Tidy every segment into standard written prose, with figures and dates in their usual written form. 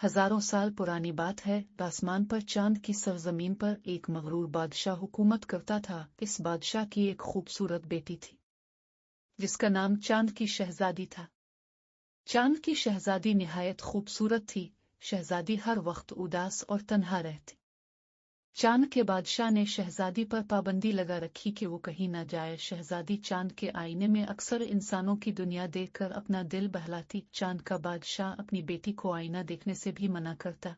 हजारों साल पुरानी बात है। आसमान पर चांद की सरजमीन पर एक मगरूर बादशाह हुकूमत करता था। इस बादशाह की एक खूबसूरत बेटी थी जिसका नाम चांद की शहजादी था। चांद की शहजादी निहायत खूबसूरत थी। शहजादी हर वक्त उदास और तन्हा रहती। चांद के बादशाह ने शहजादी पर पाबंदी लगा रखी कि वो कहीं न जाए। शहजादी चांद के आईने में अक्सर इंसानों की दुनिया देखकर अपना दिल बहलाती। चांद का बादशाह अपनी बेटी को आईना देखने से भी मना करता।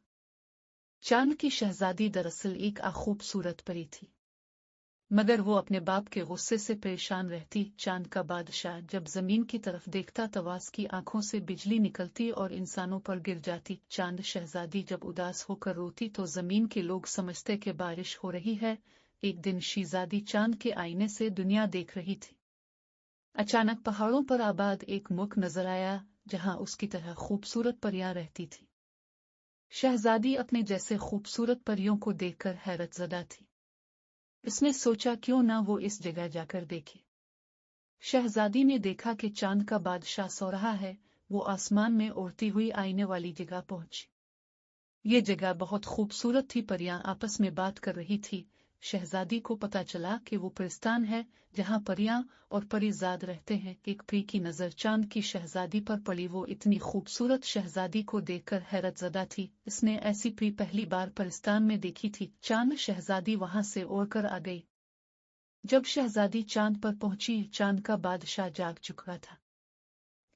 चांद की शहजादी दरअसल एक खूबसूरत परी थी, मगर वो अपने बाप के गुस्से से परेशान रहती। चांद का बादशाह जब जमीन की तरफ देखता तो उसकी आंखों से बिजली निकलती और इंसानों पर गिर जाती। चांद शहजादी जब उदास होकर रोती तो जमीन के लोग समझते कि बारिश हो रही है। एक दिन शहजादी चांद के आईने से दुनिया देख रही थी। अचानक पहाड़ों पर आबाद एक मुल्क नजर आया जहां उसकी तरह खूबसूरत परियां रहती थी। शहजादी अपने जैसे खूबसूरत परियों को देखकर हैरतजदा थी। इसने सोचा क्यों ना वो इस जगह जाकर देखे। शहजादी ने देखा कि चांद का बादशाह सो रहा है। वो आसमान में उड़ती हुई आईने वाली जगह पहुंची। ये जगह बहुत खूबसूरत थी। परियां आपस में बात कर रही थी। शहजादी को पता चला कि वो परिस्तान है जहां परियां और परिजाद रहते हैं। एक परी की नजर चांद की शहजादी पर पड़ी। वो इतनी खूबसूरत शहजादी को देखकर हैरतजदा थी। इसने ऐसी परी पहली बार परिस्तान में देखी थी। चांद शहजादी वहां से उड़कर आ गई। जब शहजादी चांद पर पहुंची, चांद का बादशाह जाग चुका था।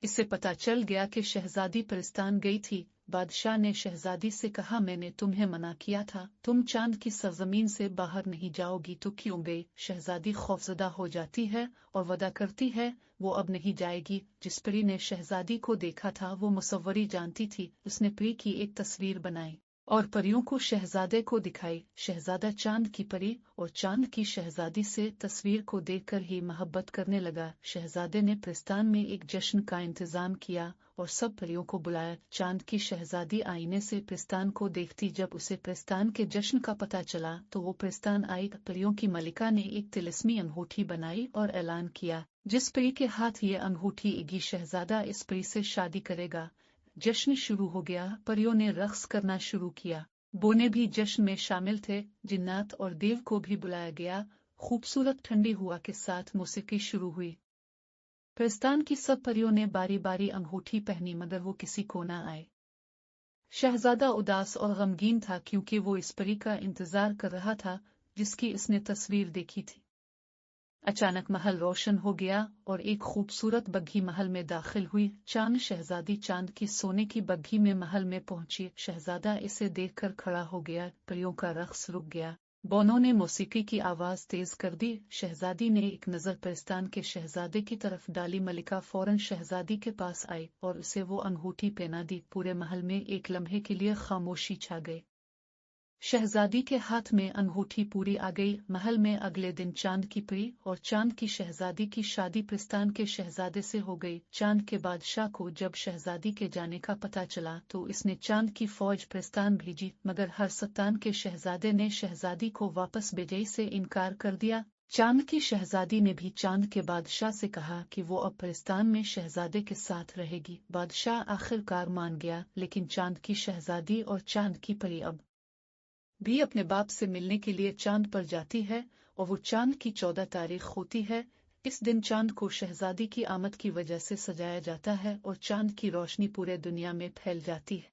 इससे पता चल गया कि शहजादी परिस्तान गई थी। बादशाह ने शहजादी से कहा, मैंने तुम्हें मना किया था, तुम चांद की सरजमीन से बाहर नहीं जाओगी तो क्यों गई? शहजादी खौफजदा हो जाती है और वदा करती है वो अब नहीं जाएगी। जिस परी ने शहजादी को देखा था वो मुसव्वरी जानती थी। उसने परी की एक तस्वीर बनाई और परियों को शहजादे को दिखाई। शहजादा चांद की परी और चांद की शहजादी से तस्वीर को देखकर ही मोहब्बत करने लगा। शहजादे ने परिस्तान में एक जश्न का इंतजाम किया और सब परियों को बुलाया। चांद की शहजादी आईने से परिस्तान को देखती। जब उसे परिस्तान के जश्न का पता चला तो वो परिस्तान आई। परियों की मलिका ने एक तिलिस्मी अंगूठी बनाई और ऐलान किया, जिस परी के हाथ ये अंगूठी आएगी शहजादा इस परी से शादी करेगा। जश्न शुरू हो गया। परियों ने रक्स करना शुरू किया। बोने भी जश्न में शामिल थे। जिन्नात और देव को भी बुलाया गया। खूबसूरत ठंडी हवा के साथ मौसीकी शुरू हुई। परिस्तान की सब परियों ने बारी बारी अंगूठी पहनी मगर वो किसी को न आए। शहजादा उदास और गमगीन था क्योंकि वो इस परी का इंतजार कर रहा था जिसकी इसने तस्वीर देखी थी। अचानक महल रोशन हो गया और एक खूबसूरत बग्घी महल में दाखिल हुई। चांद शहजादी चांद की सोने की बग्घी में महल में पहुंची। शहजादा इसे देखकर खड़ा हो गया। परियों का रक्स रुक गया। बोनों ने मौसीकी की आवाज तेज कर दी। शहजादी ने एक नजर परिस्तान के शहजादे की तरफ डाली। मलिका फौरन शहजादी के पास आई और उसे वो अंगूठी पहना दी। पूरे महल में एक लम्हे के लिए खामोशी छा गई। शहजादी के हाथ में अंगूठी पूरी आ गई। महल में अगले दिन चांद की परी और चांद की शहजादी की शादी परिस्तान के शहजादे से हो गई। चांद के बादशाह को जब शहजादी के जाने का पता चला तो इसने चांद की फौज परिस्तान भेजी मगर हर सत्तान के शहजादे ने शहजादी को वापस भेजने से इनकार कर दिया। चांद की शहजादी ने भी चांद के बादशाह से कहा कि वो अब परिस्तान में शहजादे के साथ रहेगी। बादशाह आखिरकार मान गया, लेकिन चांद की शहजादी और चांद की परी अब भी अपने बाप से मिलने के लिए चांद पर जाती है और वो चांद की 14 तारीख होती है। इस दिन चांद को शहजादी की आमद की वजह से सजाया जाता है और चांद की रोशनी पूरे दुनिया में फैल जाती है।